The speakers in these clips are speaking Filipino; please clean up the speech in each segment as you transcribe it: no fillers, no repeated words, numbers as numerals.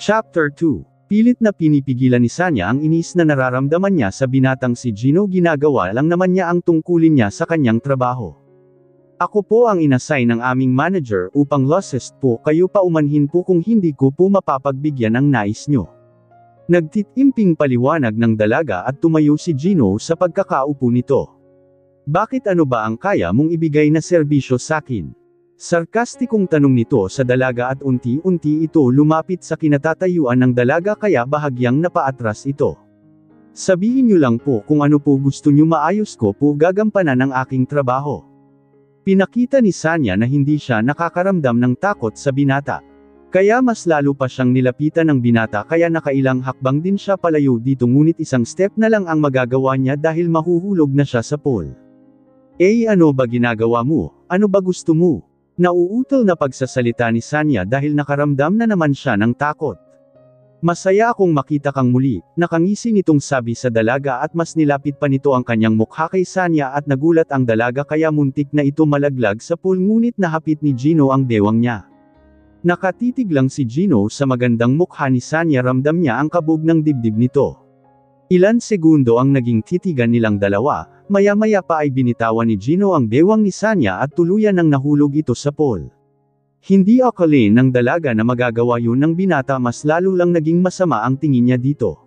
Chapter 2. Pilit na pinipigilan ni Sanya ang inis na nararamdaman niya sa binatang si Gino. Ginagawa lang naman niya ang tungkulin niya sa kanyang trabaho. Ako po ang inassign ng aming manager upang losses po kayo paumanhin po kung hindi ko po mapapagbigyan ng nais nyo. Nagtitimping paliwanag ng dalaga at tumayo si Gino sa pagkakaupo nito. Bakit ano ba ang kaya mong ibigay na serbisyo sakin? Sarkastikong tanong nito sa dalaga at unti-unti ito lumapit sa kinatatayuan ng dalaga kaya bahagyang napaatras ito. Sabihin nyo lang po kung ano po gusto nyo, maayos ko po gagampanan ang aking trabaho. Pinakita ni Sanya na hindi siya nakakaramdam ng takot sa binata. Kaya mas lalo pa siyang nilapitan ng binata kaya nakailang hakbang din siya palayo dito ngunit isang step na lang ang magagawa niya dahil mahuhulog na siya sa pool. Ano ba ginagawa mo? Ano ba gusto mo? Nauutol na pagsasalita ni Sanya dahil nakaramdam na naman siya ng takot. Masaya akong makita kang muli, nakangisi nitong sabi sa dalaga at mas nilapit pa nito ang kanyang mukha kay Sanya at nagulat ang dalaga kaya muntik na ito malaglag sa pool ngunit nahapit ni Gino ang bewang niya. Nakatitig lang si Gino sa magandang mukha ni Sanya, ramdam niya ang kabog ng dibdib nito. Ilan segundo ang naging titigan nilang dalawa, maya-maya pa ay binitawan ni Gino ang bewang ni Sanya at tuluyan nang nahulog ito sa pool. Hindi akalain ng dalaga na magagawa yun ng binata, mas lalo lang naging masama ang tingin niya dito.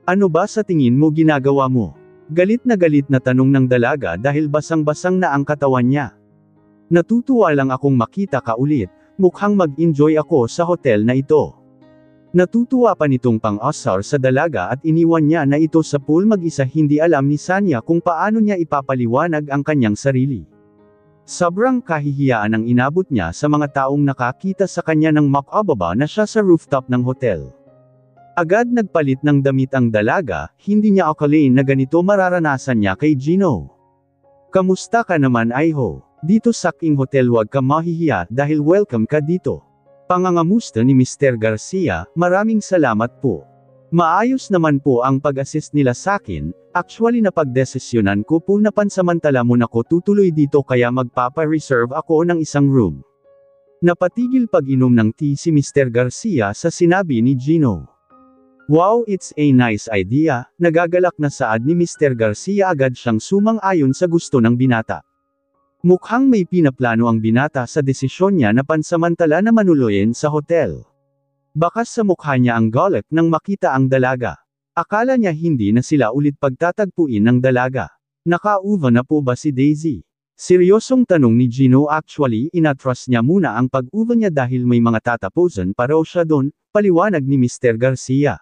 Ano ba sa tingin mo ginagawa mo? Galit na tanong ng dalaga dahil basang-basang na ang katawan niya. Natutuwa lang akong makita ka ulit, mukhang mag-enjoy ako sa hotel na ito. Natutuwa pa nitong pang-asar sa dalaga at iniwan niya na ito sa pool mag-isa. Hindi alam ni Sanya kung paano niya ipapaliwanag ang kanyang sarili. Sobrang kahihiyaan ang inabot niya sa mga taong nakakita sa kanya ng makababa na siya sa rooftop ng hotel. Agad nagpalit ng damit ang dalaga, hindi niya akalain na ganito mararanasan niya kay Gino. Kamusta ka naman Iho? Dito sa aking hotel wag ka mahihiya dahil welcome ka dito. Pangangamusta ni Mr. Garcia, maraming salamat po. Maayos naman po ang pag-assist nila sakin, actually napagdesisyonan ko po na pansamantala muna ko tutuloy dito kaya magpapa-reserve ako ng isang room. Napatigil pag-inom ng tea si Mr. Garcia sa sinabi ni Gino. Wow, it's a nice idea, nagagalak na saad ni Mr. Garcia, agad siyang sumang-ayon sa gusto ng binata. Mukhang may pinaplano ang binata sa desisyon niya na pansamantala na manuloyin sa hotel. Bakas sa mukha niya ang galak nang makita ang dalaga. Akala niya hindi na sila ulit pagtatagpuin ng dalaga. Nakauva na po ba si Daisy? Seryosong tanong ni Gino. Actually inatras niya muna ang pag-uva niya dahil may mga tatapusan pa raw siya doon, paliwanag ni Mr. Garcia.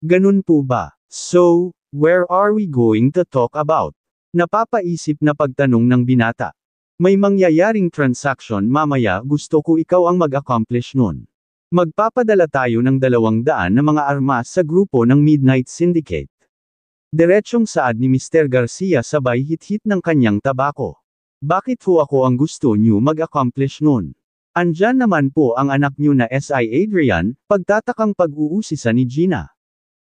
Ganun po ba? So, where are we going to talk about? Napapaisip na pagtanong ng binata. May mangyayaring transaction mamaya, gusto ko ikaw ang mag-accomplish nun. Magpapadala tayo ng 200 na mga armas sa grupo ng Midnight Syndicate. Diretsong saad ni Mr. Garcia sabay hit-hit ng kanyang tabako. Bakit ho ako ang gusto niyo mag-accomplish nun? Andyan naman po ang anak niyo na si Adrian, pagtatakang pag-uusisa ni Gina.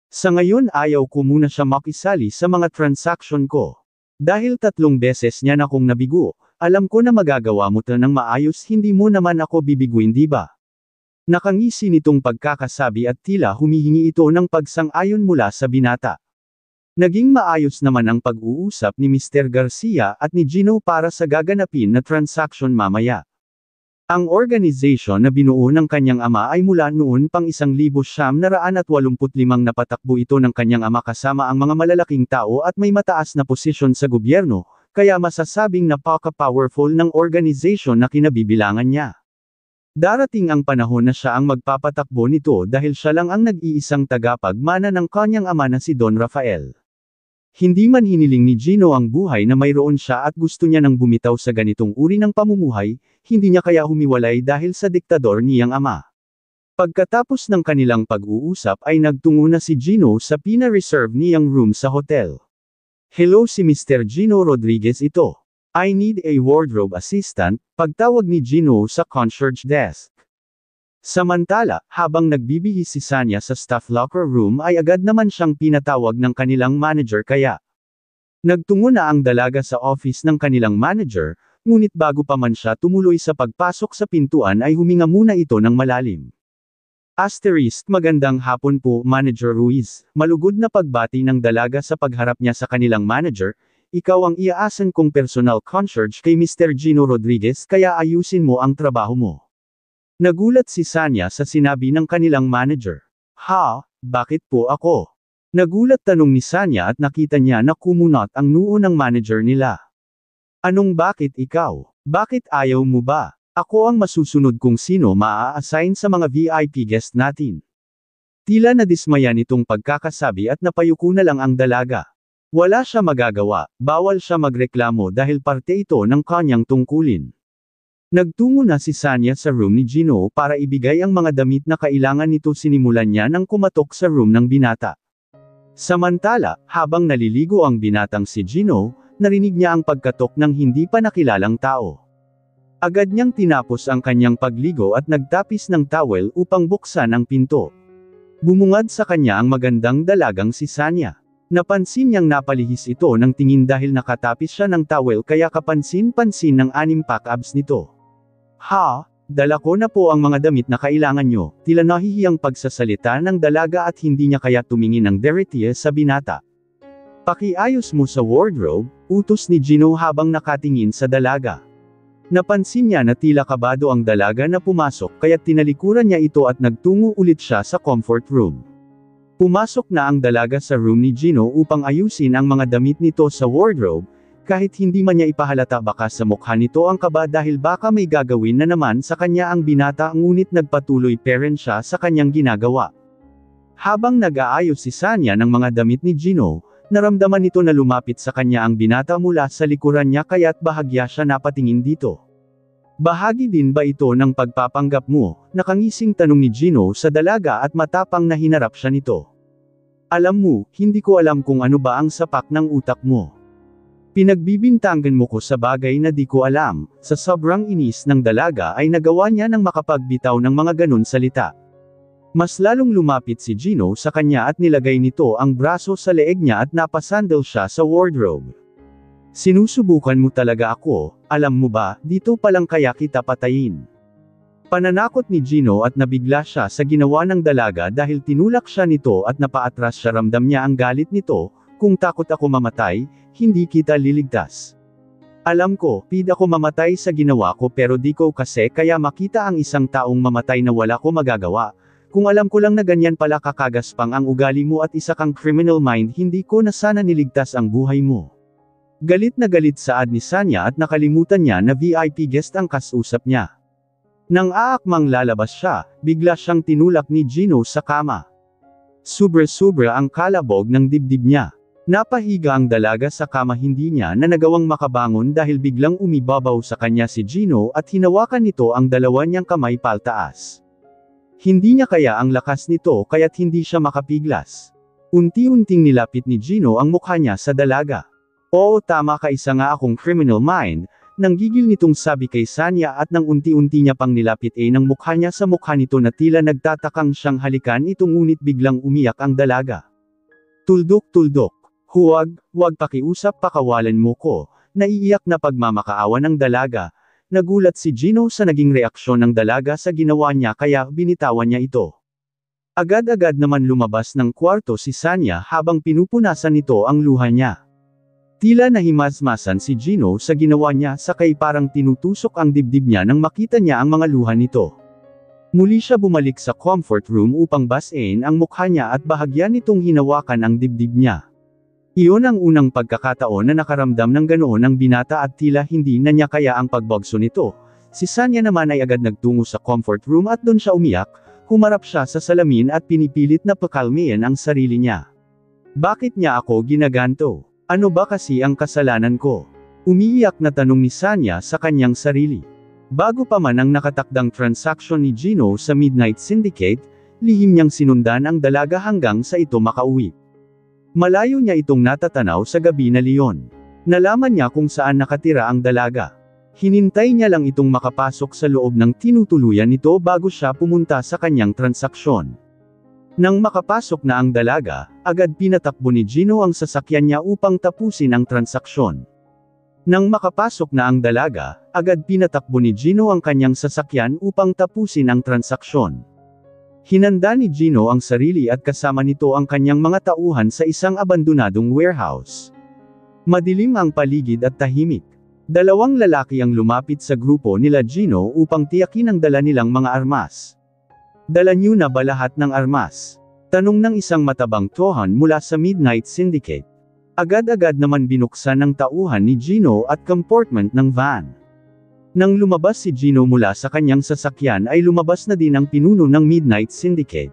Sa ngayon ayaw ko muna siya makisali sa mga transaction ko. Dahil 3 beses niya na akong nabigo, alam ko na magagawa mo to ng maayos, hindi mo naman ako bibiguin di ba? Nakangisi nitong pagkakasabi at tila humihingi ito ng pagsang-ayon mula sa binata. Naging maayos naman ang pag-uusap ni Mr. Garcia at ni Gino para sa gaganapin na transaction mamaya. Ang organization na binuo ng kanyang ama ay mula noon pang 1985 napatakbo ito ng kanyang ama kasama ang mga malalaking tao at may mataas na posisyon sa gobyerno, kaya masasabing napaka-powerful ng organization na kinabibilangan niya. Darating ang panahon na siya ang magpapatakbo nito dahil siya lang ang nag-iisang tagapagmana ng kanyang ama na si Don Rafael. Hindi man hiniling ni Gino ang buhay na mayroon siya at gusto niya nang bumitaw sa ganitong uri ng pamumuhay, hindi niya kaya humiwalay dahil sa diktador niyang ama. Pagkatapos ng kanilang pag-uusap ay nagtungo na si Gino sa pina-reserve niyang room sa hotel. Hello, si Mr. Gino Rodriguez ito. I need a wardrobe assistant, pagtawag ni Gino sa concierge desk. Samantala, habang nagbibihis si Sanya sa staff locker room ay agad naman siyang pinatawag ng kanilang manager kaya. Nagtungo na ang dalaga sa office ng kanilang manager, ngunit bago pa man siya tumuloy sa pagpasok sa pintuan ay huminga muna ito ng malalim. Magandang hapon po, Manager Ruiz. Malugod na pagbati ng dalaga sa pagharap niya sa kanilang manager. Ikaw ang iaasan kong personal concierge kay Mr. Gino Rodriguez kaya ayusin mo ang trabaho mo. Nagulat si Sanya sa sinabi ng kanilang manager. Ha? Bakit po ako? Nagulat tanong ni Sanya at nakita niya na kumunot ang noo ng manager nila. Anong bakit ikaw? Bakit ayaw mo ba? Ako ang masusunod kung sino maa-assign sa mga VIP guest natin. Tila nadismaya nitong pagkakasabi at napayuko na lang ang dalaga. Wala siya magagawa, bawal siya magreklamo dahil parte ito ng kanyang tungkulin. Nagtungo na si Sanya sa room ni Gino para ibigay ang mga damit na kailangan nito. Sinimulan niya nang kumatok sa room ng binata. Samantala, habang naliligo ang binatang si Gino, narinig niya ang pagkatok ng hindi pa nakilalang tao. Agad niyang tinapos ang kanyang pagligo at nagtapis ng towel upang buksan ang pinto. Bumungad sa kanya ang magandang dalagang si Sanya. Napansin niyang napalihis ito ng tingin dahil nakatapis siya ng towel kaya kapansin-pansin ng 6-pack abs nito. Ha? Dala ko na po ang mga damit na kailangan nyo. Tila nahihiyang pagsasalita ng dalaga at hindi niya kaya tumingin ng deretiye sa binata. Pakiayos mo sa wardrobe, utos ni Gino habang nakatingin sa dalaga. Napansin niya na tila kabado ang dalaga na pumasok kaya't tinalikuran niya ito at nagtungo ulit siya sa comfort room. Pumasok na ang dalaga sa room ni Gino upang ayusin ang mga damit nito sa wardrobe, kahit hindi man niya ipahalata baka sa mukha nito ang kaba dahil baka may gagawin na naman sa kanya ang binata ngunit nagpatuloy pa rin siya sa kanyang ginagawa. Habang nag-aayos si Sanya ng mga damit ni Gino, naramdaman nito na lumapit sa kanya ang binata mula sa likuran niya kaya't bahagya siya napatingin dito. Bahagi din ba ito ng pagpapanggap mo? Nakangising tanong ni Gino sa dalaga at matapang na hinarap siya nito. Alam mo, hindi ko alam kung ano ba ang sapak ng utak mo. Pinagbibintangan mo ko sa bagay na di ko alam. Sa sobrang inis ng dalaga ay nagawa niya ng makapagbitaw ng mga ganun salita. Mas lalong lumapit si Gino sa kanya at nilagay nito ang braso sa leeg niya at napasandal siya sa wardrobe. Sinusubukan mo talaga ako, alam mo ba, dito palang kaya kita patayin. Pananakot ni Gino at nabigla siya sa ginawa ng dalaga dahil tinulak siya nito at napaatras siya. Ramdam niya ang galit nito, kung takot ako mamatay, hindi kita liligtas. Alam ko, pid ako mamatay sa ginawa ko pero di ko kasi kaya makita ang isang taong mamatay na wala ko magagawa. Kung alam ko lang na ganyan pala kakagaspang ang ugali mo at isa kang criminal mind hindi ko na sana niligtas ang buhay mo. Galit na galit saad ni Sanya at nakalimutan niya na VIP guest ang kausap niya. Nang aakmang lalabas siya, bigla siyang tinulak ni Gino sa kama. Sobra-sobra ang kalabog ng dibdib niya. Napahiga ang dalaga sa kama hindi niya na nagawang makabangon dahil biglang umibabaw sa kanya si Gino at hinawakan nito ang dalawa niyang kamay paltaas. Hindi niya kaya ang lakas nito kaya't hindi siya makapiglas. Unti-unting nilapit ni Gino ang mukha niya sa dalaga. Oo tama ka isa nga akong criminal mind, nanggigil nitong sabi kay Sanya at nang unti-unti niya pang nilapit ng mukha niya sa mukha nito na tila nagtatakang siyang halikan ito ngunit biglang umiyak ang dalaga. Tuldok-tuldok. Huwag pakiusap pakawalan mo ko, naiiyak na pagmamakaawa ng dalaga. Nagulat si Gino sa naging reaksyon ng dalaga sa ginawa niya kaya binitawan niya ito. Agad-agad naman lumabas ng kwarto si Sanya habang pinupunasan nito ang luha niya. Tila nahimasmasan si Gino sa ginawa niya sakay parang tinutusok ang dibdib niya nang makita niya ang mga luha nito. Muli siya bumalik sa comfort room upang basahin ang mukha niya at bahagya nitong hinawakan ang dibdib niya. Iyon ang unang pagkakataon na nakaramdam ng ganoon ang binata at tila hindi na niya kaya ang pagbagso nito. Si Sanya naman ay agad nagtungo sa comfort room at doon siya umiyak, humarap siya sa salamin at pinipilit na pakalmayan ang sarili niya. Bakit niya ako ginaganto? Ano ba kasi ang kasalanan ko? Umiiyak na tanong ni Sanya sa kanyang sarili. Bago pa man ang nakatakdang transaksyon ni Gino sa Midnight Syndicate, lihim niyang sinundan ang dalaga hanggang sa ito makauwi. Malayo niya itong natatanaw sa gabi na leon. Nalaman niya kung saan nakatira ang dalaga. Hinintay niya lang itong makapasok sa loob ng tinutuluyan nito bago siya pumunta sa kanyang transaksyon. Nang makapasok na ang dalaga, agad pinatakbo ni Gino ang sasakyan niya upang tapusin ang transaksyon. Nang makapasok na ang dalaga, agad pinatakbo ni Gino ang kanyang sasakyan upang tapusin ang transaksyon. Hinanda ni Gino ang sarili at kasama nito ang kanyang mga tauhan sa isang abandonadong warehouse. Madilim ang paligid at tahimik. Dalawang lalaki ang lumapit sa grupo nila Gino upang tiyakin ang dala nilang mga armas. "Dala niyo na ba lahat ng armas?" Tanong ng isang matabang tohan mula sa Midnight Syndicate. Agad-agad naman binuksan ng tauhan ni Gino at compartment ng van. Nang lumabas si Gino mula sa kanyang sasakyan ay lumabas na din ang pinuno ng Midnight Syndicate.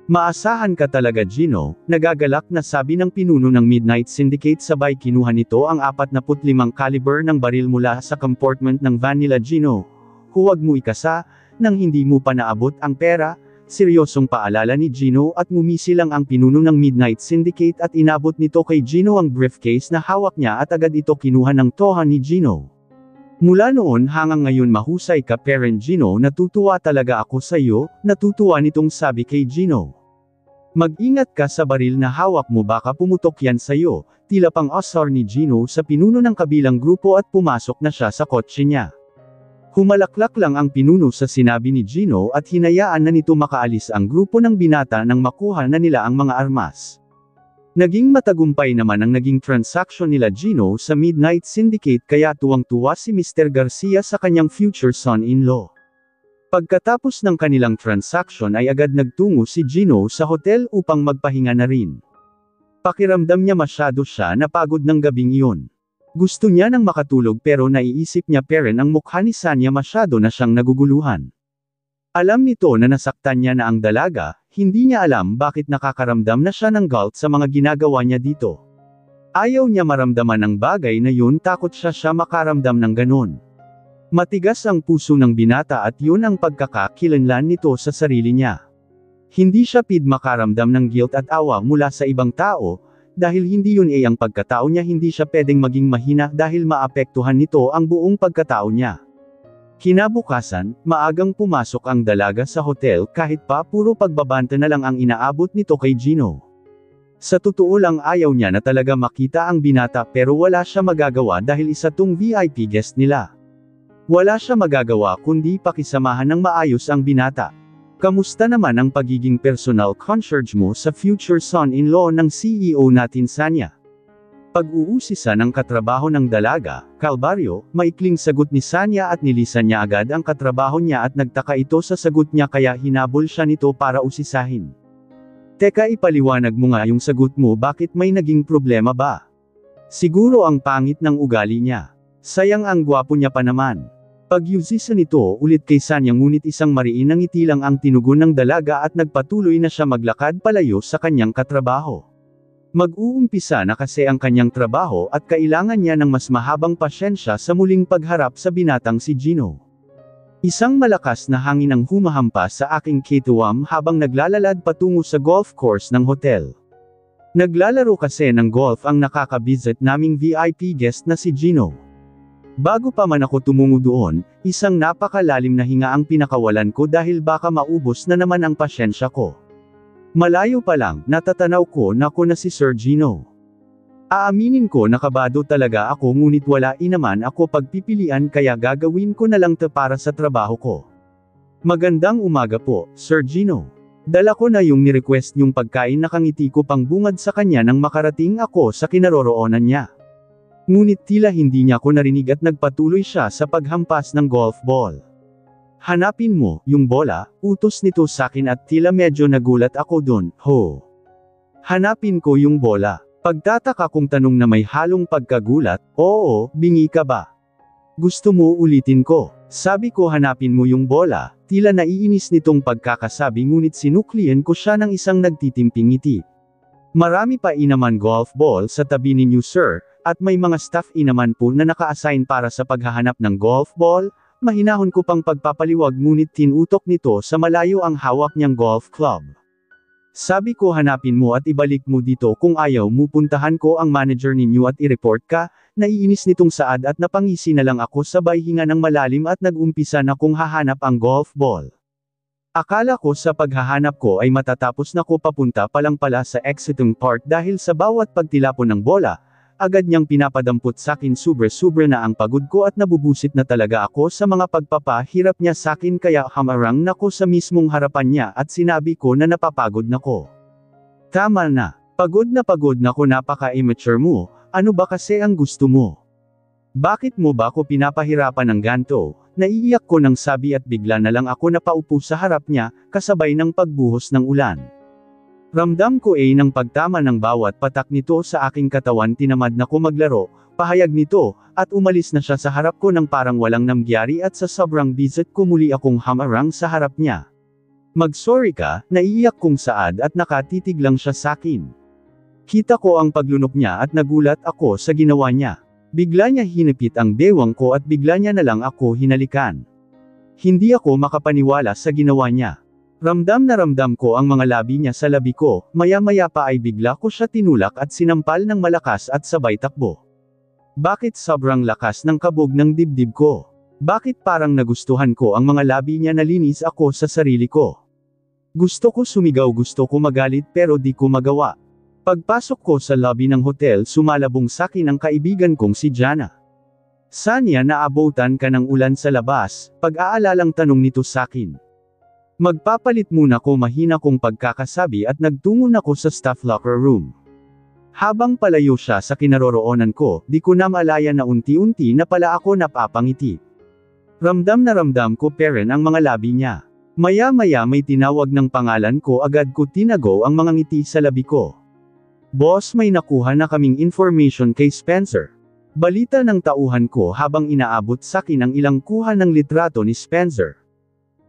"Maasahan ka talaga Gino," nagagalak na sabi ng pinuno ng Midnight Syndicate sabay kinuha nito ang 45 caliber ng baril mula sa compartment ng van nila Gino. "Huwag mo ikasa, nang hindi mo pa naabot ang pera," seryosong paalala ni Gino at ngumisi lang ang pinuno ng Midnight Syndicate at inabot nito kay Gino ang briefcase na hawak niya at agad ito kinuha ng tohan ni Gino. "Mula noon hanggang ngayon mahusay ka Parent Gino, natutuwa talaga ako sa iyo," natutuwa nitong sabi kay Gino. "Mag-ingat ka sa baril na hawak mo baka pumutok yan sa iyo," tila pang asar ni Gino sa pinuno ng kabilang grupo at pumasok na siya sa kotse niya. Humalaklak lang ang pinuno sa sinabi ni Gino at hinayaan na nito makaalis ang grupo ng binata nang makuha na nila ang mga armas. Naging matagumpay naman ang naging transaction nila Gino sa Midnight Syndicate kaya tuwang-tuwa si Mr. Garcia sa kanyang future son-in-law. Pagkatapos ng kanilang transaction ay agad nagtungo si Gino sa hotel upang magpahinga na rin. Pakiramdam niya masyado siya napagod ng gabing iyon. Gusto niya nang makatulog pero naiisip niya peren ang mukha ni Sanya masyado na siyang naguguluhan. Alam nito na nasaktan niya na ang dalaga, hindi niya alam bakit nakakaramdam na siya ng guilt sa mga ginagawa niya dito. Ayaw niya maramdaman ang bagay na yun, takot siya makaramdam ng ganon. Matigas ang puso ng binata at yun ang pagkakakilanlan nito sa sarili niya. Hindi siya makaramdam ng guilt at awa mula sa ibang tao, dahil hindi yun ang pagkatao niya, hindi siya pwedeng maging mahina dahil maapektuhan nito ang buong pagkatao niya. Kinabukasan, maagang pumasok ang dalaga sa hotel kahit pa puro pagbabanta na lang ang inaabot nito kay Gino. Sa totoo lang ayaw niya na talaga makita ang binata pero wala siya magagawa dahil isa tong VIP guest nila. Wala siya magagawa kundi pakisamahan ng maayos ang binata. "Kamusta naman ang pagiging personal concierge mo sa future son-in-law ng CEO natin Sanya?" Pag-uusisa ng katrabaho ng dalaga, Calvario, maikling sagot ni Sanya at nilisan niya agad ang katrabaho niya at nagtaka ito sa sagot niya kaya hinabol siya nito para usisahin. "Teka, ipaliwanag mo nga yung sagot mo, bakit may naging problema ba?" "Siguro ang pangit ng ugali niya. Sayang ang gwapo niya pa naman." Pag-usisa nito ulit kay Sanya ngunit isang mariin ang ngiti lang ang tinugon ng dalaga at nagpatuloy na siya maglakad palayo sa kanyang katrabaho. Mag-uumpisa na kasi ang kanyang trabaho at kailangan niya ng mas mahabang pasyensya sa muling pagharap sa binatang si Gino. Isang malakas na hangin ang humahampas sa aking kituwam habang naglalalad patungo sa golf course ng hotel. Naglalaro kasi ng golf ang nakakabisit naming VIP guest na si Gino. Bago pa man ako tumungo doon, isang napakalalim na hinga ang pinakawalan ko dahil baka maubos na naman ang pasyensya ko. Malayo pa lang, natatanaw ko na si Sir Gino. Aaminin ko nakabado talaga ako ngunit wala naman ako pagpipilian kaya gagawin ko na lang para sa trabaho ko. "Magandang umaga po, Sir Gino. Dala ko na yung ni-request niyong pagkain." Nakangiti ko pang bungad sa kanya nang makarating ako sa kinaroroonan niya. Ngunit tila hindi niya ako narinig at nagpatuloy siya sa paghampas ng golf ball. "Hanapin mo yung bola," utos nito sakin at tila medyo nagulat ako dun. "Ho? Hanapin ko yung bola?" Pagtataka kong tanong na may halong pagkagulat. "Oo, bingi ka ba? Gusto mo ulitin ko?" Sabi ko hanapin mo yung bola, tila naiinis nitong pagkakasabi ngunit sinuklian ko siya ng isang nagtitimping ngiti. "Marami pa naman golf ball sa tabi ninyo sir, at may mga staff naman po na naka-assign para sa paghahanap ng golf ball." Mahinahon ko pang pagpapaliwag ngunit tinutok nito sa malayo ang hawak niyang golf club. Sabi ko hanapin mo at ibalik mo dito kung ayaw mo puntahan ko ang manager ninyo at i-report ka. Naiinis nitong saad at napangisi na lang ako sabay hinga ng malalim at nag-umpisa na kong hahanap ang golf ball. Akala ko sa paghahanap ko ay matatapos na ko papunta pa lang pala sa exiting part dahil sa bawat pagtilapon ng bola, agad niyang pinapadampot sakin sobra-sobra na ang pagod ko at nabubusit na talaga ako sa mga pagpapahirap niya sakin kaya hamarang nako sa mismong harapan niya at sinabi ko na napapagod na ko. Tama na. Pagod na ko napaka-immature mo, ano ba kasi ang gusto mo? Bakit mo ba ako pinapahirapan ng ganto? Naiiyak ko nang sabi at bigla na lang ako napaupo sa harap niya, kasabay ng pagbuhos ng ulan. Ramdam ko ng pagtama ng bawat patak nito sa aking katawan tinamad na ko maglaro, pahayag nito, at umalis na siya sa harap ko nang parang walang nangyari at sa sobrang bisit ko muli akong hamarang sa harap niya. Mag-sorry ka, naiiyak kong saad at nakatitig lang siya sakin. Kita ko ang paglunok niya at nagulat ako sa ginawa niya. Bigla niya hinipit ang bewang ko at bigla niya na lang ako hinalikan. Hindi ako makapaniwala sa ginawa niya. Ramdam na ramdam ko ang mga labi niya sa labi ko, maya-maya pa ay bigla ko siya tinulak at sinampal ng malakas at sabay takbo. Bakit sobrang lakas ng kabog ng dibdib ko? Bakit parang nagustuhan ko ang mga labi niya nalinis ako sa sarili ko? Gusto ko sumigaw gusto ko magalit pero di ko magawa. Pagpasok ko sa lobby ng hotel sumalabong sakin ang kaibigan kong si Jana. Sanya naabutan ka ng ulan sa labas, pag-aalalang tanong nito sakin. Magpapalit muna ko mahina kong pagkakasabi at nagtungo na ko sa staff locker room. Habang palayo siya sa kinaroroonan ko, di ko na malaya na unti-unti na pala ako napapangiti. Ramdam na ramdam ko peren ang mga labi niya. Maya-maya may tinawag ng pangalan ko agad ko tinago ang mga ngiti sa labi ko. Boss may nakuha na kaming information kay Spencer. Balita ng tauhan ko habang inaabot sakin ang ilang kuha ng litrato ni Spencer.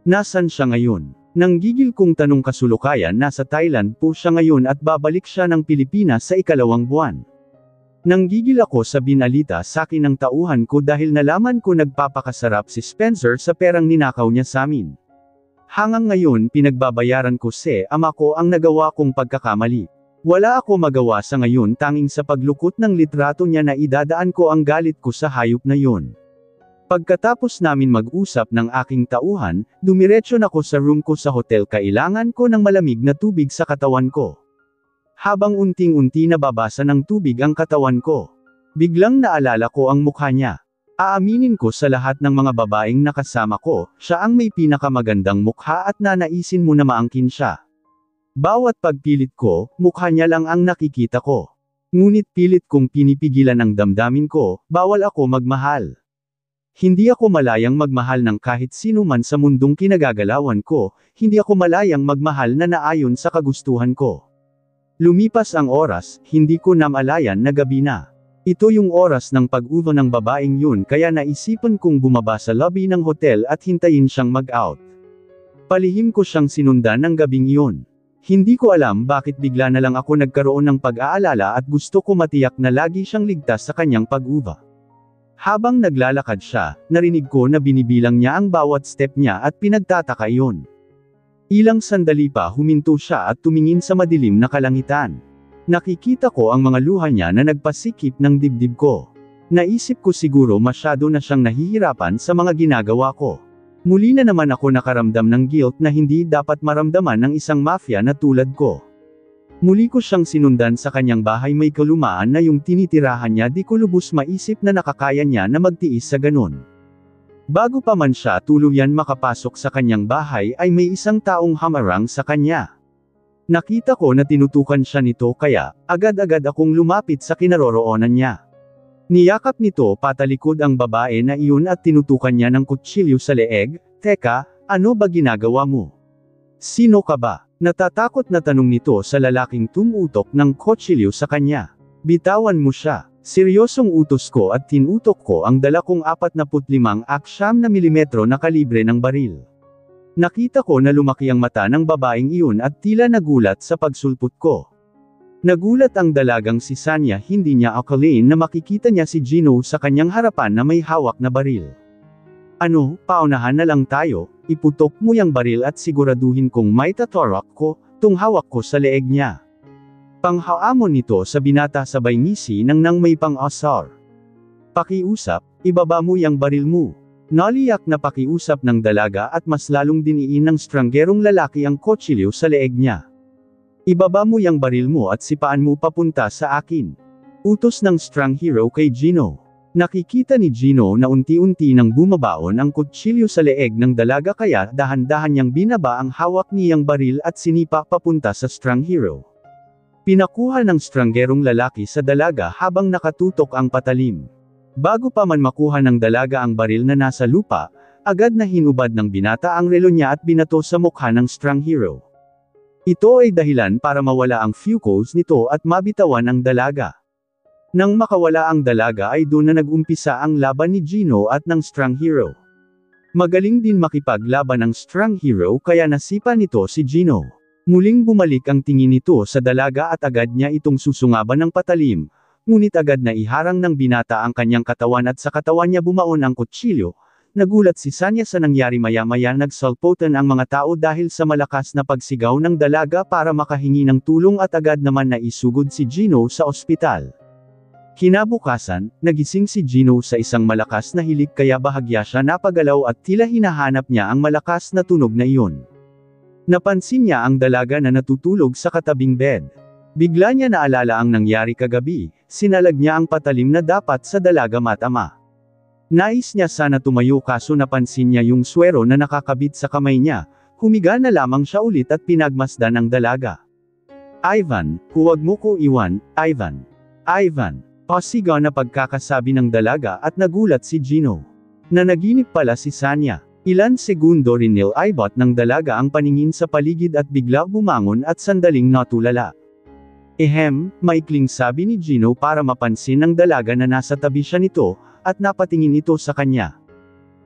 Nasaan siya ngayon? Nanggigil kong tanong kasulukayan nasa Thailand po siya ngayon at babalik siya ng Pilipinas sa ikalawang buwan. Nanggigil ako sa binalita sakin ng tauhan ko dahil nalaman ko nagpapakasarap si Spencer sa perang ninakaw niya samin. Hanggang ngayon pinagbabayaran ko ama ko ang nagawa kong pagkakamali. Wala ako magawa sa ngayon tanging sa paglukot ng litrato niya na idadaan ko ang galit ko sa hayop na yon. Pagkatapos namin mag-usap ng aking tauhan, dumiretso na ko sa room ko sa hotel kailangan ko ng malamig na tubig sa katawan ko. Habang unting-unti nababasa ng tubig ang katawan ko. Biglang naalala ko ang mukha niya. Aaminin ko sa lahat ng mga babaeng nakasama ko, siya ang may pinakamagandang mukha at nanaisin mo na maangkin siya. Bawat pagpilit ko, mukha niya lang ang nakikita ko. Ngunit pilit kong pinipigilan ang damdamin ko, bawal ako magmahal. Hindi ako malayang magmahal ng kahit sino man sa mundong kinagagalawan ko, hindi ako malayang magmahal na naayon sa kagustuhan ko. Lumipas ang oras, hindi ko na malayan na gabi na. Ito yung oras ng pag-uwi ng babaeng yun kaya naisipan kong bumaba sa lobby ng hotel at hintayin siyang mag-out. Palihim ko siyang sinundan ng gabing yun. Hindi ko alam bakit bigla na lang ako nagkaroon ng pag-aalala at gusto ko matiyak na lagi siyang ligtas sa kanyang pag-uwi. Habang naglalakad siya, narinig ko na binibilang niya ang bawat step niya at pinagtataka iyon. Ilang sandali pa huminto siya at tumingin sa madilim na kalangitan. Nakikita ko ang mga luha niya na nagpasikip ng dibdib ko. Naisip ko siguro masyado na siyang nahihirapan sa mga ginagawa ko. Muli na naman ako nakaramdam ng guilt na hindi dapat maramdaman ng isang mafia na tulad ko. Muli ko siyang sinundan sa kanyang bahay may kalumaan na yung tinitirahan niya di ko lubos maisip na nakakaya niya na magtiis sa ganun. Bago pa man siya tuluyan makapasok sa kanyang bahay ay may isang taong hamarang sa kanya. Nakita ko na tinutukan siya nito kaya, agad-agad akong lumapit sa kinaroroonan niya. Niyakap nito patalikod ang babae na iyon at tinutukan niya ng kutsilyo sa leeg. Teka, ano ba ginagawa mo? Sino ka ba? Natatakot na tanong nito sa lalaking tumutok ng kutsilyo sa kanya. Bitawan mo siya. Seryosong utos ko at tinutok ko ang dala kong 45 / 9mm na kalibre ng baril. Nakita ko na lumaki ang mata ng babaeng iyon at tila nagulat sa pagsulpot ko. Nagulat ang dalagang si Sanya hindi niya akalain na makikita niya si Gino sa kanyang harapan na may hawak na baril. Ano, paunahan na lang tayo, iputok mo yung baril at siguraduhin kong may tatarak ko, tunghawak ko sa leeg niya. Panghaamon nito sa binata sabay ngisi nang may pang-asar. Pakiusap, ibaba mo yung baril mo. Naliyak na pakiusap ng dalaga at mas lalong diniin ng stranggerong lalaki ang kutsilyo sa leeg niya. Ibaba mo yung baril mo at sipaan mo papunta sa akin. Utos ng strong hero kay Gino. Nakikita ni Gino na unti-unti nang bumabaon ang kutsilyo sa leeg ng dalaga kaya dahan-dahan niyang binaba ang hawak niyang baril at sinipa papunta sa strong hero. Pinakuha ng stranggerong lalaki sa dalaga habang nakatutok ang patalim. Bago pa man makuha ng dalaga ang baril na nasa lupa, agad na hinubad ng binata ang relo niya at binato sa mukha ng strong hero. Ito ay dahilan para mawala ang focus nito at mabitawan ang dalaga. Nang makawala ang dalaga ay doon na nag-umpisa ang laban ni Gino at ng strong hero. Magaling din makipaglaban ng strong hero kaya nasipa nito si Gino. Muling bumalik ang tingin nito sa dalaga at agad niya itong susungaban ng patalim, ngunit agad na iharang ng binata ang kanyang katawan at sa katawan niya bumaon ang kutsilyo. Nagulat si Sanya sa nangyari maya-maya nagsalputan ang mga tao dahil sa malakas na pagsigaw ng dalaga para makahingi ng tulong at agad naman na isugod si Gino sa ospital. Kinabukasan, nagising si Gino sa isang malakas na hilik kaya bahagya siya napagalaw at tila hinahanap niya ang malakas na tunog na iyon. Napansin niya ang dalaga na natutulog sa katabing bed. Bigla niya naalala ang nangyari kagabi, sinalag niya ang patalim na dapat sa dalaga matama. Nais niya sana tumayo kaso napansin niya yung swero na nakakabit sa kamay niya, humiga na lamang siya ulit at pinagmasdan ang dalaga. Ivan, huwag mo ko iwan, Ivan. Ivan. Pasigaw na pagkakasabi ng dalaga at nagulat si Gino. Nanaginip pala si Sanya. Ilan segundo rin nilibot ng dalaga ang paningin sa paligid at bigla bumangon at sandaling natulala. Maikling sabi ni Gino para mapansin ng dalaga na nasa tabi siya nito, at napatingin ito sa kanya.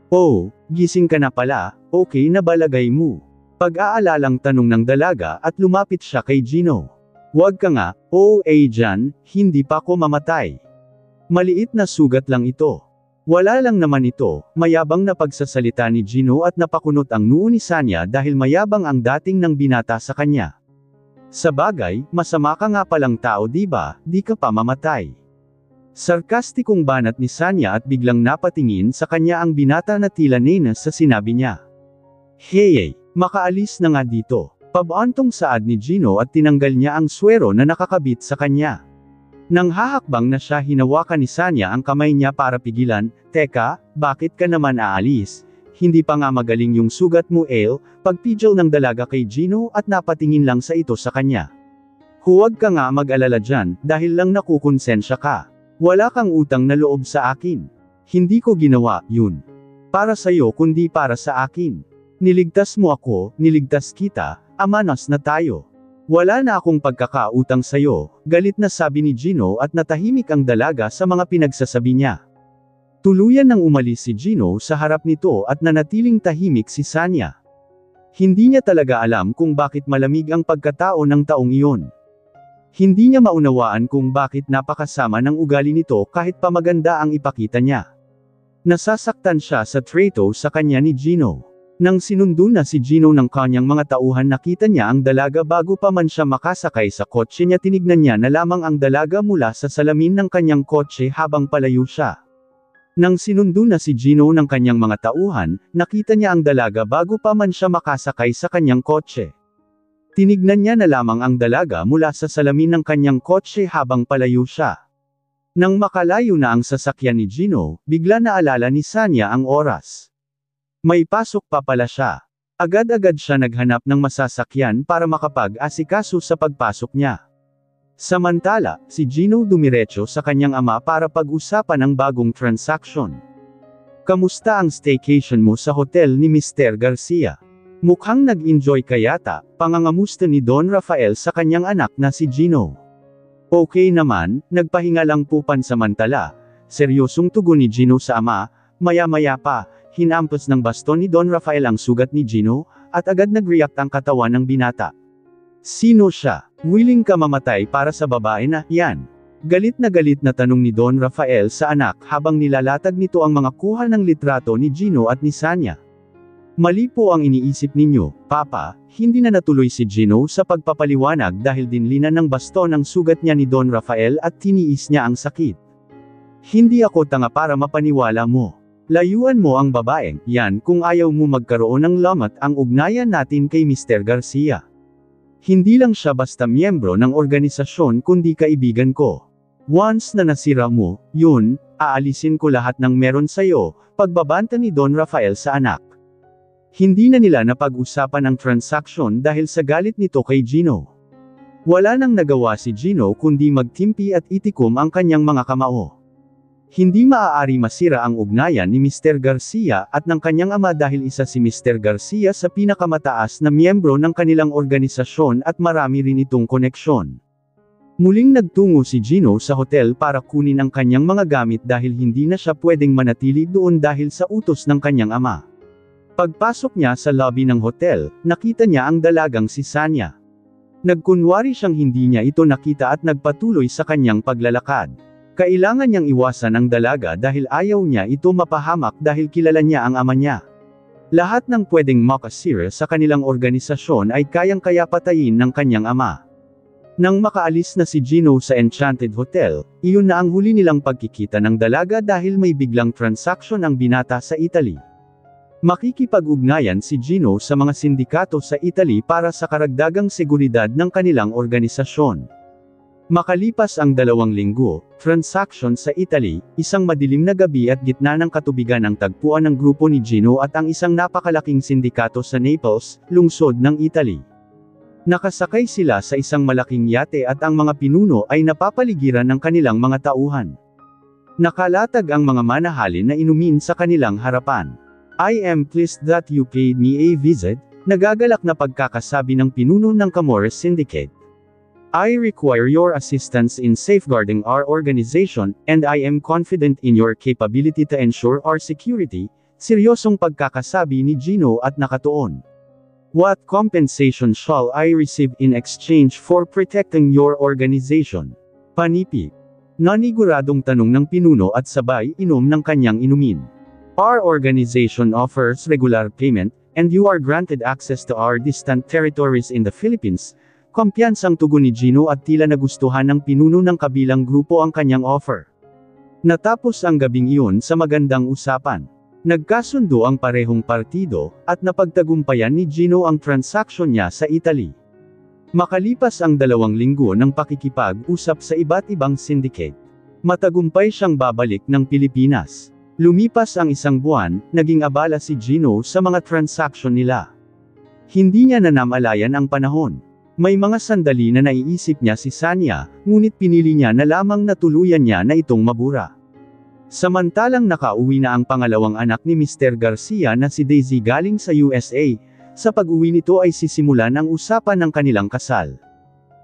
Oh, gising ka na pala, okay na balagay mo? Pag-aalalang tanong ng dalaga at lumapit siya kay Gino. Huwag ka nga, dyan, hindi pa ko mamatay. Maliit na sugat lang ito. Wala lang naman ito, mayabang na pagsasalita ni Gino at napakunot ang noo ni Sanya dahil mayabang ang dating ng binata sa kanya. Sa bagay, masama ka nga palang tao diba, di ka pa mamatay. Sarkastikong banat ni Sanya at biglang napatingin sa kanya ang binata na tila nenas sa sinabi niya. Hey, makaalis na nga dito. Pabaantong saad ni Gino at tinanggal niya ang swero na nakakabit sa kanya. Nang hahakbang na siya hinawakan ni Sanya ang kamay niya para pigilan, Teka, bakit ka naman aalis? Hindi pa nga magaling yung sugat mo pagpigil ng dalaga kay Gino at napatingin lang sa ito sa kanya. Huwag ka nga mag-alala dyan, dahil lang nakukonsensya ka. Wala kang utang na loob sa akin. Hindi ko ginawa yun para sa'yo kundi para sa akin. Niligtas mo ako, niligtas kita. Amanas na tayo. Wala na akong pagkakautang sayo, galit na sabi ni Gino at natahimik ang dalaga sa mga pinagsasabi niya. Tuluyan nang umalis si Gino sa harap nito at nanatiling tahimik si Sanya. Hindi niya talaga alam kung bakit malamig ang pagkatao ng taong iyon. Hindi niya maunawaan kung bakit napakasama ng ugali nito kahit pa maganda ang ipakita niya. Nasasaktan siya sa trato sa kanya ni Gino. Nang sinundo na si Gino ng kanyang mga tauhan nakita niya ang dalaga bago pa man siya makasakay sa kotse niya tinignan niya na lamang ang dalaga mula sa salamin ng kanyang kotse habang palayo siya. Nang sinundo na si Gino ng kanyang mga tauhan, nakita niya ang dalaga bago pa man siya makasakay sa kanyang kotse. Tinignan niya na lamang ang dalaga mula sa salamin ng kanyang kotse habang palayo siya. Nang makalayo na ang sasakyan ni Gino, bigla naalala ni Sanya ang oras. May pasok pa pala siya. Agad-agad siya naghanap ng masasakyan para makapag-asikaso sa pagpasok niya. Samantala, si Gino dumiretso sa kanyang ama para pag-usapan ang bagong transaction. Kamusta ang staycation mo sa hotel ni Mr. Garcia? Mukhang nag-enjoy ka yata, pangangamusta ni Don Rafael sa kanyang anak na si Gino. Okay naman, nagpahinga lang po pansamantala. Seryosong tugon ni Gino sa ama, maya-maya pa. Hinampas ng baston ni Don Rafael ang sugat ni Gino, at agad nag-react ang katawan ng binata. Sino siya? Willing ka mamatay para sa babae na yan? Galit na tanong ni Don Rafael sa anak habang nilalatag nito ang mga kuha ng litrato ni Gino at ni Sanya. Mali po ang iniisip ninyo, Papa, hindi na natuloy si Gino sa pagpapaliwanag dahil dinlinan ng baston ang sugat niya ni Don Rafael at tiniis niya ang sakit. Hindi ako tanga para mapaniwala mo. Layuan mo ang babaeng yan kung ayaw mo magkaroon ng lamat ang ugnayan natin kay Mr. Garcia. Hindi lang siya basta miyembro ng organisasyon kundi kaibigan ko. Once na nasira mo, yun, aalisin ko lahat ng meron sayo, pagbabanta ni Don Rafael sa anak. Hindi na nila napag-usapan ang transaksyon dahil sa galit nito kay Gino. Wala nang nagawa si Gino kundi magtimpi at itikom ang kanyang mga kamao. Hindi maaari masira ang ugnayan ni Mr. Garcia at ng kanyang ama dahil isa si Mr. Garcia sa pinakamataas na miyembro ng kanilang organisasyon at marami rin itong koneksyon. Muling nagtungo si Gino sa hotel para kunin ang kanyang mga gamit dahil hindi na siya pwedeng manatili doon dahil sa utos ng kanyang ama. Pagpasok niya sa lobby ng hotel, nakita niya ang dalagang si Sanya. Nagkunwari siyang hindi niya ito nakita at nagpatuloy sa kanyang paglalakad. Kailangan niyang iwasan ang dalaga dahil ayaw niya ito mapahamak dahil kilala niya ang ama niya. Lahat ng pwedeng makasira sa kanilang organisasyon ay kayang-kaya patayin ng kanyang ama. Nang makaalis na si Gino sa Enchanted Hotel, iyon na ang huli nilang pagkikita ng dalaga dahil may biglang transaksyon ang binata sa Italy. Makikipag-ugnayan si Gino sa mga sindikato sa Italy para sa karagdagang seguridad ng kanilang organisasyon. Makalipas ang 2 linggo, transaksyon sa Italy, isang madilim na gabi at gitna ng katubigan ng tagpuan ng grupo ni Gino at ang isang napakalaking sindikato sa Naples, lungsod ng Italy. Nakasakay sila sa isang malaking yate at ang mga pinuno ay napapaligiran ng kanilang mga tauhan. Nakalatag ang mga manahalin na inumin sa kanilang harapan. "I am pleased that you paid me a visit," nagagalak na pagkakasabi ng pinuno ng Camorras Syndicate. "I require your assistance in safeguarding our organization, and I am confident in your capability to ensure our security," seryosong pagkakasabi ni Gino at nakatuon. "What compensation shall I receive in exchange for protecting your organization?" Panipig. Naniguradong tanong ng pinuno at sabay inom ng kanyang inumin. "Our organization offers regular payment, and you are granted access to our distant territories in the Philippines." Kumpiyansang tugon ni Gino at tila nagustuhan ng pinuno ng kabilang grupo ang kanyang offer. Natapos ang gabing iyon sa magandang usapan. Nagkasundo ang parehong partido, at napagtagumpayan ni Gino ang transaksyon niya sa Italy. Makalipas ang 2 linggo ng pakikipag-usap sa iba't ibang syndicate, matagumpay siyang babalik ng Pilipinas. Lumipas ang 1 buwan, naging abala si Gino sa mga transaksyon nila. Hindi niya nanamalayan ang panahon. May mga sandali na naiisip niya si Sanya, ngunit pinili niya na lamang na tuluyan niya na itong mabura. Samantalang nakauwi na ang pangalawang anak ni Mr. Garcia na si Daisy galing sa USA, sa pag-uwi nito ay sisimulan ang usapan ng kanilang kasal.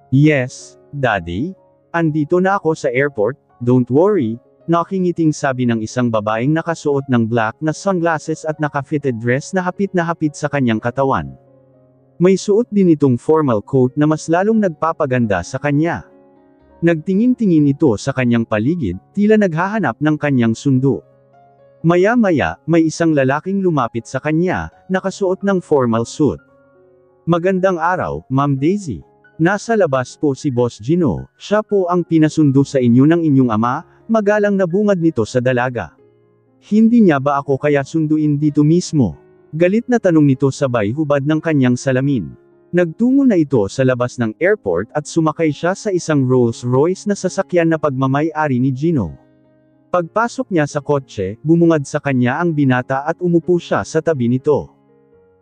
"Yes, Daddy? Andito na ako sa airport, don't worry," nakingiting sabi ng isang babaeng nakasuot ng black na sunglasses at naka-fitted dress na hapit sa kanyang katawan. May suot din itong formal coat na mas lalong nagpapaganda sa kanya. Nagtingin-tingin ito sa kanyang paligid, tila naghahanap ng kanyang sundo. Maya-maya, may isang lalaking lumapit sa kanya, nakasuot ng formal suit. "Magandang araw, Ma'am Daisy. Nasa labas po si Boss Gino, siya po ang pinasundo sa inyo ng inyong ama," magalang na bungad nito sa dalaga. "Hindi niya ba ako kaya sunduin dito mismo?" Galit na tanong nito sabay hubad ng kanyang salamin. Nagtungo na ito sa labas ng airport at sumakay siya sa isang Rolls-Royce na sasakyan na pagmamay-ari ni Gino. Pagpasok niya sa kotse, bumungad sa kanya ang binata at umupo siya sa tabi nito.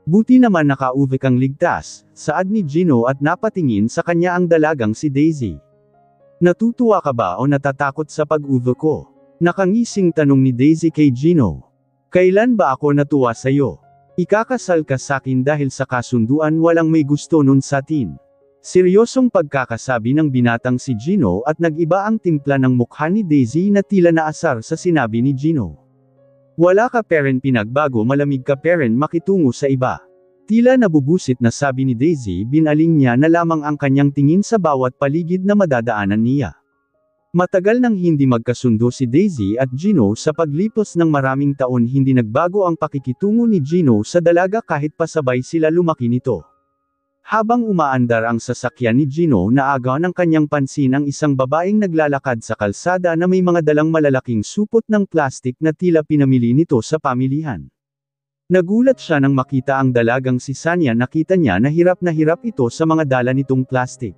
Buti naman nakauwi kang ligtas, saad ni Gino at napatingin sa kanya ang dalagang si Daisy. "Natutuwa ka ba o natatakot sa pag-uwi ko?" Nakangising tanong ni Daisy kay Gino. "Kailan ba ako natuwa sa'yo? Ikakasal ka sakin dahil sa kasunduan walang may gusto nun sa atin." Seryosong pagkakasabi ng binatang si Gino at nag-iba ang timpla ng mukha ni Daisy na tila naasar sa sinabi ni Gino. "Wala ka peren pinagbago malamig ka peren makitungo sa iba." Tila nabubusit na sabi ni Daisy binaling niya na lamang ang kanyang tingin sa bawat paligid na madadaanan niya. Matagal nang hindi magkasundo si Daisy at Gino sa paglipas ng maraming taon hindi nagbago ang pakikitungo ni Gino sa dalaga kahit pasabay sila lumaki nito. Habang umaandar ang sasakyan ni Gino naaga ng kanyang pansin ang isang babaeng naglalakad sa kalsada na may mga dalang malalaking supot ng plastik na tila pinamili nito sa pamilihan. Nagulat siya nang makita ang dalagang si Sanya nakita niya na hirap ito sa mga dala nitong plastik.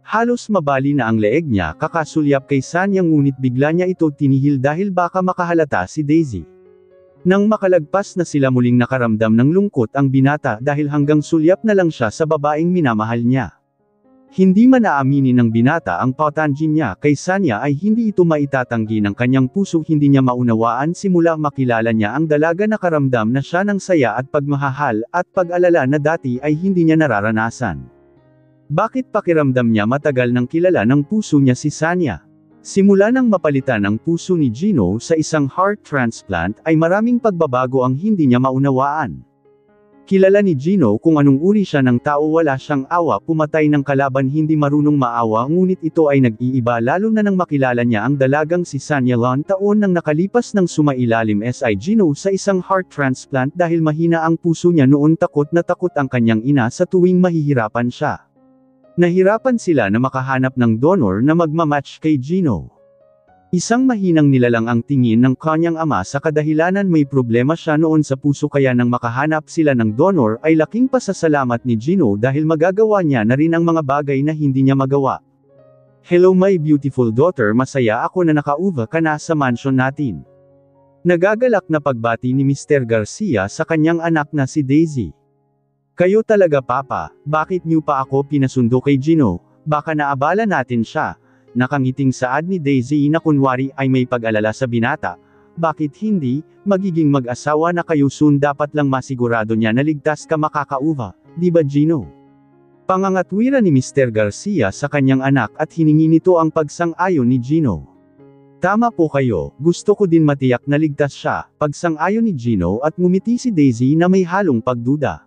Halos mabali na ang leeg niya kakasulyap kay Sanya ngunit bigla niya ito tinihil dahil baka makahalata si Daisy. Nang makalagpas na sila muling nakaramdam ng lungkot ang binata dahil hanggang sulyap na lang siya sa babaeng minamahal niya. Hindi man aaminin ng binata ang patanjin niya kay Sanya ay hindi ito maitatanggi ng kanyang puso hindi niya maunawaan simula makilala niya ang dalaga nakaramdam na siya ng saya at pagmahal at pag-alala na dati ay hindi niya nararanasan. Bakit pakiramdam niya matagal nang kilala ng puso niya si Sanya? Simula nang mapalitan ang puso ni Gino sa isang heart transplant ay maraming pagbabago ang hindi niya maunawaan. Kilala ni Gino kung anong uri siya ng tao wala siyang awa pumatay ng kalaban hindi marunong maawa ngunit ito ay nag-iiba lalo na nang makilala niya ang dalagang si Sanya Lon taon nang nakalipas ng sumailalim si Gino sa isang heart transplant dahil mahina ang puso niya noon takot na takot ang kanyang ina sa tuwing mahihirapan siya. Nahirapan sila na makahanap ng donor na magmamatch kay Gino. Isang mahinang nilalang ang tingin ng kanyang ama sa kadahilanan may problema siya noon sa puso kaya nang makahanap sila ng donor ay laking pasasalamat ni Gino dahil magagawa niya na rin ang mga bagay na hindi niya magawa. Hello my beautiful daughter, masaya ako na nakauwi ka na sa mansion natin. Nagagalak na pagbati ni Mr. Garcia sa kanyang anak na si Daisy. Kayo talaga papa, bakit niyo pa ako pinasundo kay Gino, baka naabala natin siya. Nakangiting saad ni Daisy na kunwari ay may pag-alala sa binata. Bakit hindi, magiging mag-asawa na kayo soon dapat lang masigurado niya na ligtas ka makakauwa, di ba Gino? Pangangatwira ni Mr. Garcia sa kanyang anak at hiningi nito ang pagsang-ayon ni Gino. Tama po kayo, gusto ko din matiyak na ligtas siya, pagsang-ayon ni Gino at ngumiti si Daisy na may halong pagduda.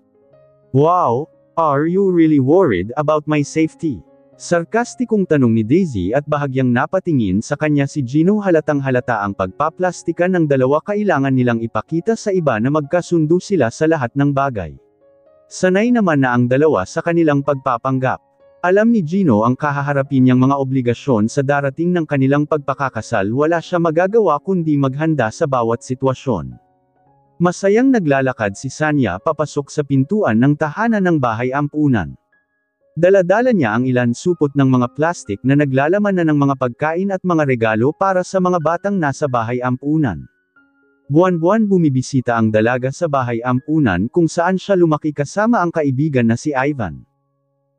Wow, are you really worried about my safety? Sarkastikong tanong ni Daisy at bahagyang napatingin sa kanya si Gino halatang halata ang pagpaplastikan ng dalawa kailangan nilang ipakita sa iba na magkasundo sila sa lahat ng bagay. Sanay naman na ang dalawa sa kanilang pagpapanggap. Alam ni Gino ang kahaharapin niyang mga obligasyon sa darating ng kanilang pagpakakasal wala siya magagawa kundi maghanda sa bawat sitwasyon. Masayang naglalakad si Sanya papasok sa pintuan ng tahanan ng bahay ampunan. Dala-dala niya ang ilan supot ng mga plastik na naglalaman na ng mga pagkain at mga regalo para sa mga batang nasa bahay ampunan. Buwan-buwan bumibisita ang dalaga sa bahay ampunan kung saan siya lumaki kasama ang kaibigan na si Ivan.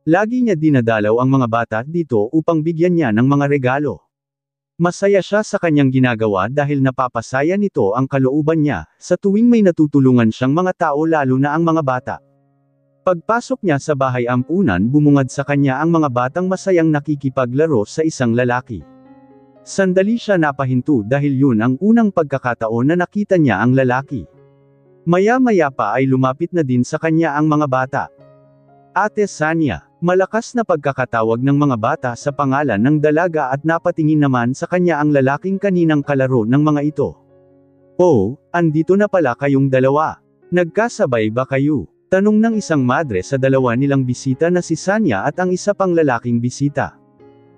Lagi niya dinadalaw ang mga bata dito upang bigyan niya ng mga regalo. Masaya siya sa kanyang ginagawa dahil napapasaya nito ang kalooban niya, sa tuwing may natutulungan siyang mga tao lalo na ang mga bata. Pagpasok niya sa bahay ampunan bumungad sa kanya ang mga batang masayang nakikipaglaro sa isang lalaki. Sandali siya napahinto dahil yun ang unang pagkakataon na nakita niya ang lalaki. Maya-maya pa ay lumapit na din sa kanya ang mga bata. Ate Sanya, malakas na pagkakatawag ng mga bata sa pangalan ng dalaga at napatingin naman sa kanya ang lalaking kaninang kalaro ng mga ito. Oh, andito na pala kayong dalawa. Nagkasabay ba kayo? Tanong ng isang madre sa dalawa nilang bisita na si Sanya at ang isa pang lalaking bisita.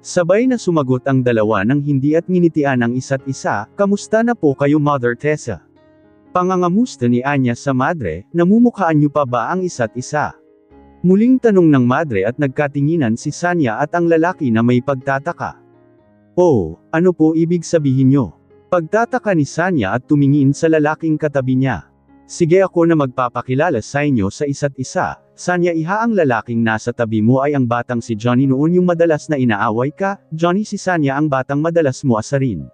Sabay na sumagot ang dalawa nang hindi at nginitian ang isa't isa, kamusta na po kayo Mother Tessa? Pangangamusta ni Anya sa madre, namumukhaan niyo pa ba ang isa't isa? Muling tanong ng madre at nagkatinginan si Sanya at ang lalaki na may pagtataka. Oh, ano po ibig sabihin nyo? Pagtataka ni Sanya at tumingin sa lalaking katabi niya. Sige ako na magpapakilala sa inyo sa isa't isa. Sanya iha ang lalaking nasa tabi mo ay ang batang si Johnny noon yung madalas na inaaway ka, Johnny si Sanya ang batang madalas mo asarin.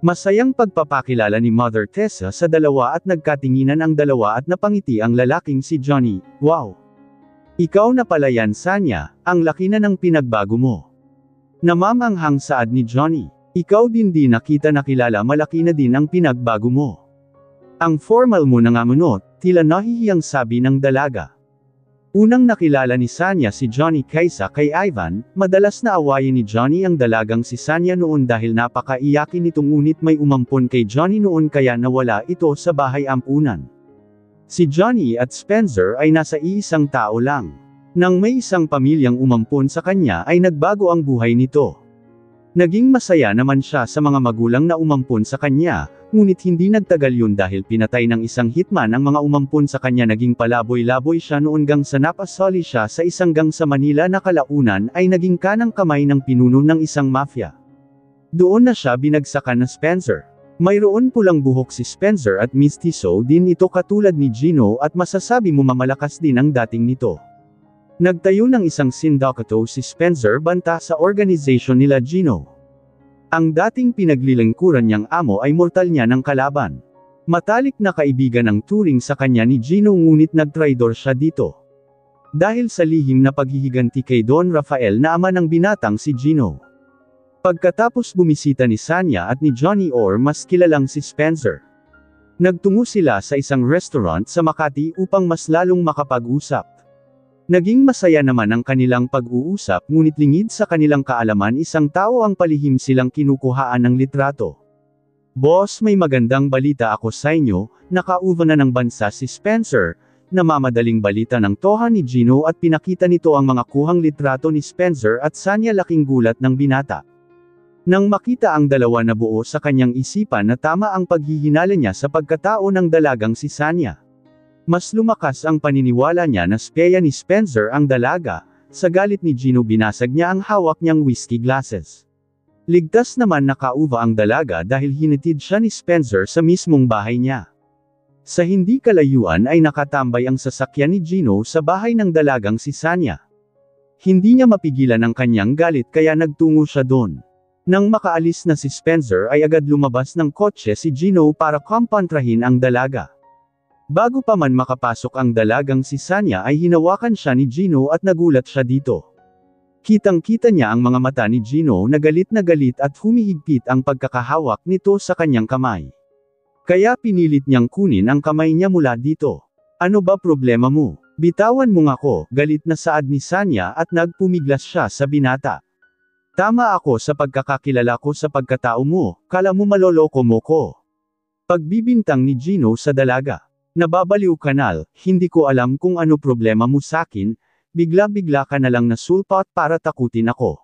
Masayang pagpapakilala ni Mother Tessa sa dalawa at nagkatinginan ang dalawa at napangiti ang lalaking si Johnny. Wow! Ikaw na pala yan Sanya, ang laki na ng pinagbago mo. Namamanghang saad ni Johnny. Ikaw din di nakita nakilala malaki na din ang pinagbago mo. Ang formal mo na nga munot, tila nahihiyang sabi ng dalaga. Unang nakilala ni Sanya si Johnny kaysa kay Ivan, madalas na awayin ni Johnny ang dalagang si Sanya noon dahil napakaiyakin nito ngunit may umampon kay Johnny noon kaya nawala ito sa bahay ampunan. Si Johnny at Spencer ay nasa iisang tao lang. Nang may isang pamilyang umampon sa kanya ay nagbago ang buhay nito. Naging masaya naman siya sa mga magulang na umampon sa kanya, Ngunit hindi nagtagal yun dahil pinatay ng isang hitman ang mga umampun sa kanya. Naging palaboy-laboy siya noon gang sa napasali siya sa isang gang sa Manila na kalaunan ay naging kanang kamay ng pinuno ng isang mafia. Doon na siya binagsakan na Spencer. Mayroon pulang buhok si Spencer at mistiso din ito katulad ni Gino at masasabi mo mamalakas din ang dating nito. Nagtayo ng isang sindikato si Spencer banta sa organization nila Gino. Ang dating pinaglilingkuran niyang amo ay mortal niya ng kalaban. Matalik na kaibigan ang turing sa kanya ni Gino ngunit nagtraidor siya dito. Dahil sa lihim na paghihiganti kay Don Rafael na ama ng binatang si Gino. Pagkatapos bumisita ni Sanya at ni Johnny Orr mas kilalang si Spencer. Nagtungo sila sa isang restaurant sa Makati upang mas lalong makapag-usap. Naging masaya naman ang kanilang pag-uusap ngunit lingid sa kanilang kaalaman isang tao ang palihim silang kinukuhaan ng litrato. Boss, may magandang balita ako sa inyo, nakauva na ng bansa si Spencer, namamadaling balita ng toha ni Gino at pinakita nito ang mga kuhang litrato ni Spencer at Sanya. Laking gulat ng binata. Nang makita ang dalawa na buo sa kanyang isipan na tama ang paghihinala niya sa pagkatao ng dalagang si Sanya. Mas lumakas ang paniniwala niya na speya ni Spencer ang dalaga. Sa galit ni Gino binasag niya ang hawak niyang whiskey glasses. Ligtas naman nakauva ang dalaga dahil hinatid siya ni Spencer sa mismong bahay niya. Sa hindi kalayuan ay nakatambay ang sasakyan ni Gino sa bahay ng dalagang si Sanya. Hindi niya mapigilan ang kanyang galit kaya nagtungo siya doon. Nang makaalis na si Spencer ay agad lumabas ng kotse si Gino para kumpantrahin ang dalaga. Bago pa man makapasok ang dalagang si Sanya ay hinawakan siya ni Gino at nagulat siya dito. Kitang-kita niya ang mga mata ni Gino na galit at humihigpit ang pagkakahawak nito sa kanyang kamay. Kaya pinilit niyang kunin ang kamay niya mula dito. Ano ba problema mo? Bitawan mo nga ako, galit na saad ni Sanya at nagpumiglas siya sa binata. Tama ako sa pagkakakilala ko sa pagkatao mo, kala mo maloloko mo ko. Pagbibintang ni Gino sa dalaga. Nababaliw kanal, hindi ko alam kung ano problema mo sakin, bigla-bigla ka na lang nasulpot para takutin ako.